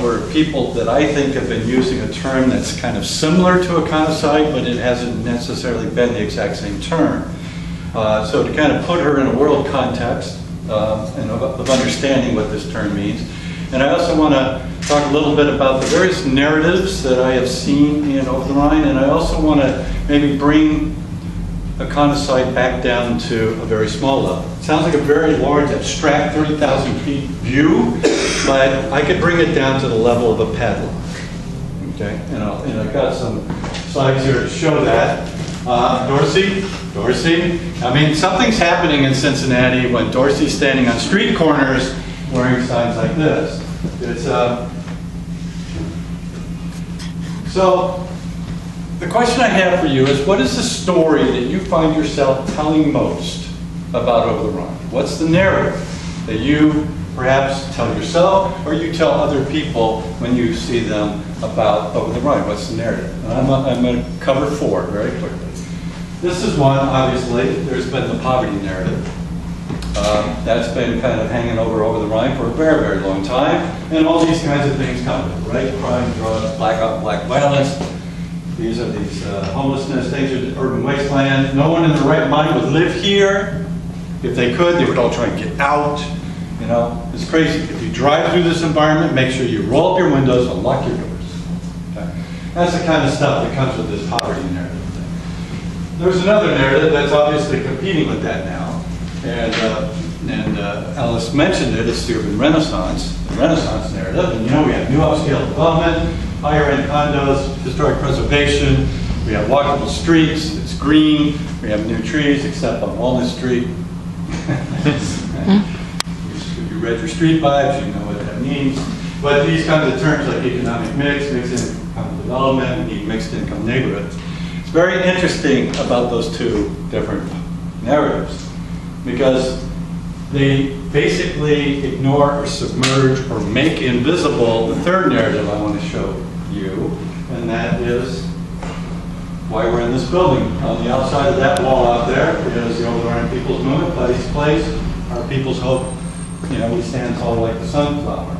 were people that I think have been using a term that's kind of similar to economicide, but it hasn't necessarily been the exact same term. So to kind of put her in a world context and of understanding what this term means. And I also want to talk a little bit about the various narratives that I have seen in Over-the-Rhine, and I also want to maybe bring economicide back down to a very small level. It sounds like a very large, abstract, 30,000 feet view, but I could bring it down to the level of a padlock. Okay, and I've got some slides here to show that. Dorsey. I mean, something's happening in Cincinnati when Dorsey's standing on street corners wearing signs like this. It's so the question I have for you is, what is the story that you find yourself telling most about Over-the-Rhine? What's the narrative that you perhaps tell yourself or you tell other people when you see them about Over-the-Rhine? What's the narrative? And I'm going to cover four very quickly. This is one, obviously. There's been the poverty narrative. That's been kind of hanging over the Rhine for a very, very long time. And all these kinds of things come with it, right? Crime, drugs, black violence. These are homelessness, things are urban wasteland. No one in their right mind would live here. If they could, they would all try and get out. You know, it's crazy. If you drive through this environment, make sure you roll up your windows and lock your doors. Okay? That's the kind of stuff that comes with this poverty narrative thing. There's another narrative that's obviously competing with that now. And Alice mentioned it, it's the urban renaissance, the Renaissance narrative. And you know, we have new upscale development, higher end condos, historic preservation, we have walkable streets, it's green, we have new trees except on Walnut Street. If you read your street vibes, you know what that means. But these kinds of terms like economic mix, mixed income development, we need mixed income neighborhoods. It's very interesting about those two different narratives, because they basically ignore or submerge or make invisible the third narrative I want to show you, and that is why we're in this building. On the outside of that wall out there is the Over-the-Rhine People's Movement, place, our people's hope. You know, we stand tall like the sunflower.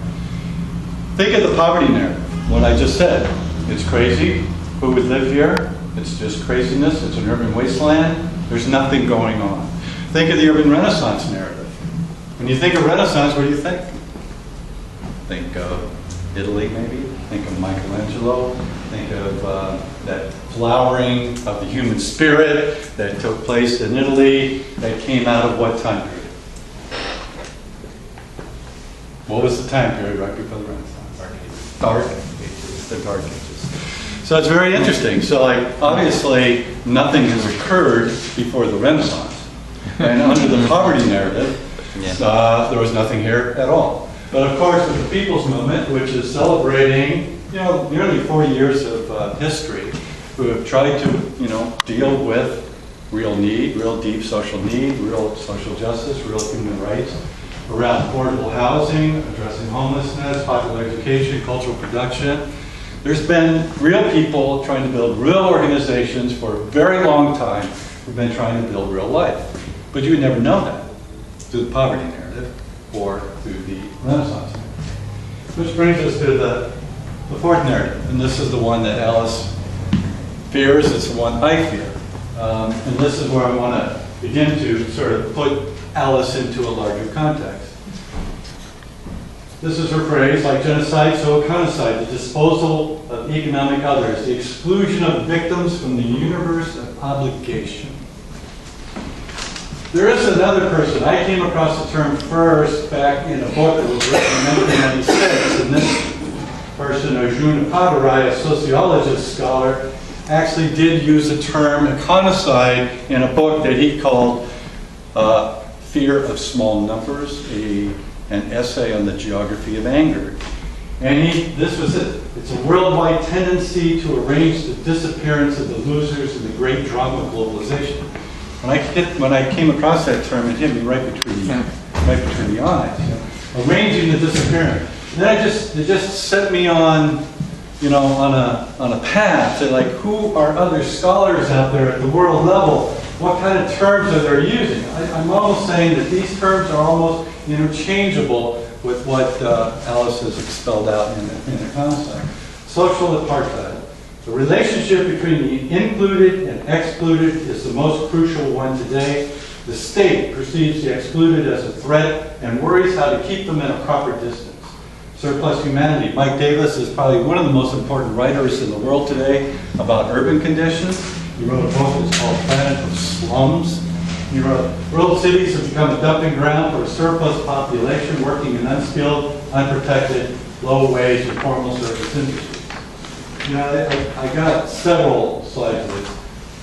Think of the poverty narrative, what I just said. It's crazy. Who would live here? It's just craziness. It's an urban wasteland. There's nothing going on. Think of the urban renaissance narrative. When you think of Renaissance, what do you think? Think of Italy, maybe. Think of Michelangelo. Think of that flowering of the human spirit that took place in Italy that came out of what time period? What was the time period right before the Renaissance? Dark Ages. The Dark Ages. So it's very interesting. So like, obviously, nothing has occurred before the Renaissance. And under the poverty narrative, there was nothing here at all. But of course, with the People's Movement, which is celebrating, you know, nearly 40 years of history, who have tried to, you know, deal with real need, real deep social need, real social justice, real human rights, around affordable housing, addressing homelessness, popular education, cultural production. There's been real people trying to build real organizations for a very long time who've been trying to build real life. But you would never know that through the poverty narrative or through the Renaissance narrative. Which brings us to the fourth narrative. And this is the one that Alice fears. It's the one I fear. And this is where I want to begin to sort of put Alice into a larger context. This is her phrase, like genocide, so economicide, the disposal of economic others, the exclusion of victims from the universe of obligation. There is another person. I came across the term first back in a book that was written in 1996, and this person, Arjuna Padarai, a sociologist scholar, actually did use the term economicide in a book that he called Fear of Small Numbers, an essay on the geography of anger. And this was it. It's a worldwide tendency to arrange the disappearance of the losers in the great drama of globalization. When I came across that term, it hit me right between the eyes. You know? Arranging the disappearance. And then it just set me on, you know, on a path to like, who are other scholars out there at the world level? What kind of terms are they using? I'm almost saying that these terms are almost interchangeable with what Alice has expelled out in the concept. Social apartheid. The relationship between the included and excluded is the most crucial one today. The state perceives the excluded as a threat and worries how to keep them at a proper distance. Surplus humanity. Mike Davis is probably one of the most important writers in the world today about urban conditions. He wrote a book that's called Planet of Slums. He wrote, world cities have become a dumping ground for a surplus population working in unskilled, unprotected, low-wage, and formal service industries. You know, I got several slides of this.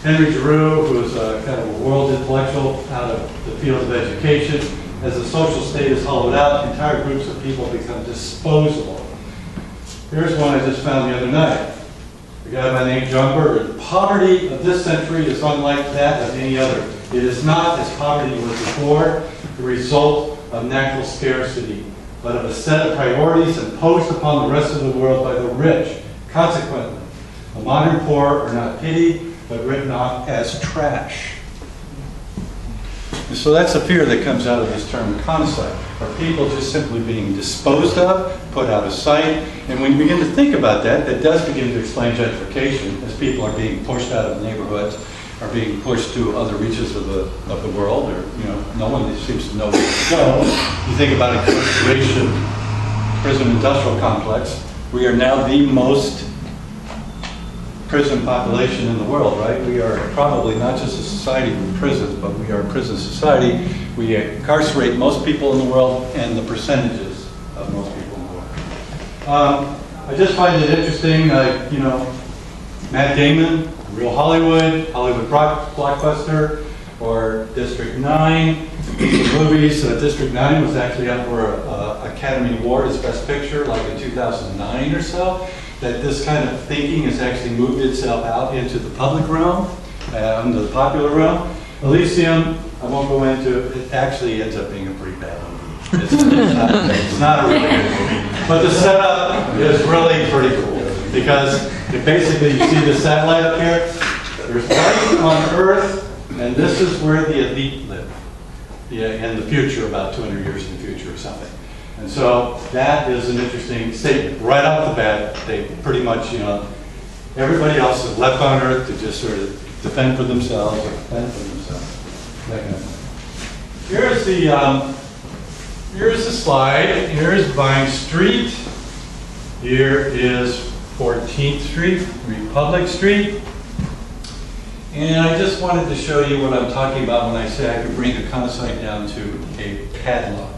Henry Giroux, who is a kind of a world intellectual out of the field of education, as the social state is hollowed out, entire groups of people become disposable. Here's one I just found the other night. A guy by the name of John Berger. The poverty of this century is unlike that of any other. It is not, as poverty was before, the result of natural scarcity, but of a set of priorities imposed upon the rest of the world by the rich. Consequently, the modern poor are not pitied, but written off as trash. And so that's the fear that comes out of this term concept. Are people just simply being disposed of, put out of sight? And when you begin to think about that, that does begin to explain gentrification, as people are being pushed out of neighborhoods, are being pushed to other reaches of the world, or no one seems to know where to go. You think about incarceration, prison industrial complex. We are now the most prison population in the world, right? We are probably not just a society with prisons, but we are a prison society. We incarcerate most people in the world and the percentages of most people in the world. I just find it interesting, Matt Damon, Real Hollywood Blockbuster, or District 9. The movies, District 9 was actually up for an Academy Award as Best Picture, like in 2009 or so. That this kind of thinking has actually moved itself out into the public realm, into the popular realm. Elysium, I won't go into, it actually ends up being a pretty bad movie. It's not a really good movie. But the setup is really pretty cool, because basically you see the satellite up here, there's life on Earth, and this is where the elite live in the future, about 200 years in the future or something. And so that is an interesting statement. Right off the bat, they pretty much, everybody else is left on Earth to just sort of defend for themselves or defend for themselves. That kind of thing. Here's the slide. Here's Vine Street. Here is 14th Street, Republic Street. And I just wanted to show you what I'm talking about when I say I could bring a conocite down to a padlock.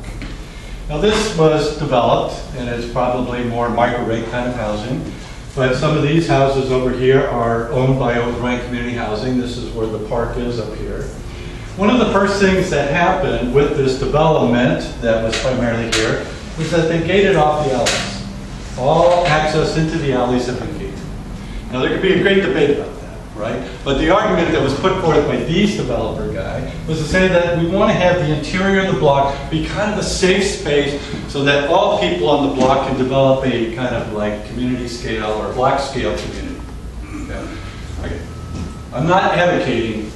Now this was developed, and it's probably more micro-rate kind of housing, but some of these houses over here are owned by Over-the-Rhine Community Housing. This is where the park is up here. One of the first things that happened with this development that was primarily here was that they gated off the alleys. All access into the alleys have been gated. Now there could be a great debate about that, right? But the argument that was put forth by these developer guy was to say that we want to have the interior of the block be kind of a safe space so that all people on the block can develop a kind of like community scale or block scale community. Okay. I'm not advocating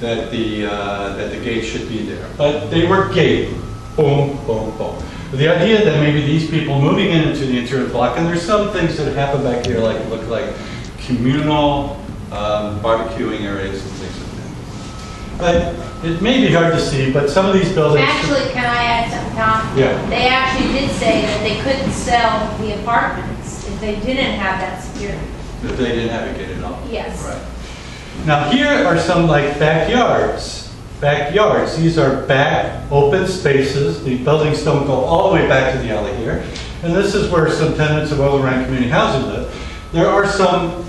that the gate should be there, but they were gated. Boom, boom, boom. But the idea that maybe these people moving into the interior of the block, and there's some things that have happened back here, like look like communal barbecuing areas and things like that. But it may be hard to see, but some of these buildings... Actually, can I add something, Tom? Yeah. They actually did say that they couldn't sell the apartments if they didn't have that security. If they didn't have it gated off. Yes. Right. Now here are some like backyards. Backyards. These are back open spaces. The buildings don't go all the way back to the alley here. And this is where some tenants of Over-the-Rhine Community Housing live. There are some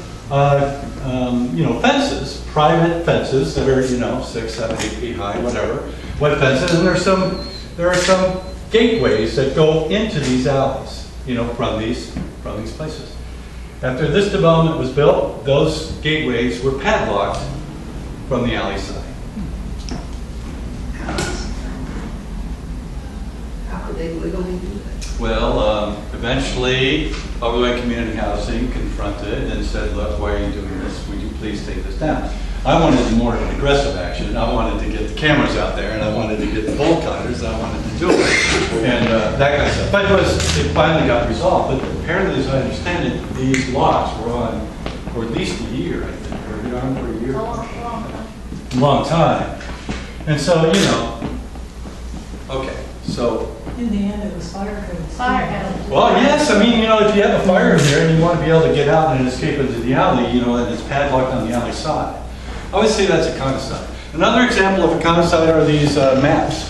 fences, private fences that are, 6, 7, 8 feet high, whatever, white fences, and there are some gateways that go into these alleys, from these places. After this development was built, those gateways were padlocked from the alley side. How could they legally do that? Well, eventually, Over-the-Rhine Community Housing confronted and said, look, why are you doing this? Would you please take this down? I wanted more of an aggressive action. I wanted to get the cameras out there, and I wanted to get the bolt cutters, and I wanted to do it, and that kind of stuff. But it finally got resolved. But apparently, as I understand it, these lots were on for at least a year, I think, or been on for a year. Long time. And so, you know, okay, so. In the end, it was fire code. Fire code. Well, yes, I mean, you know, if you have a fire in there and you want to be able to get out and escape into the alley, you know, and it's padlocked on the alley side, I would say that's a ecocide. Another example of ecocide are these maps.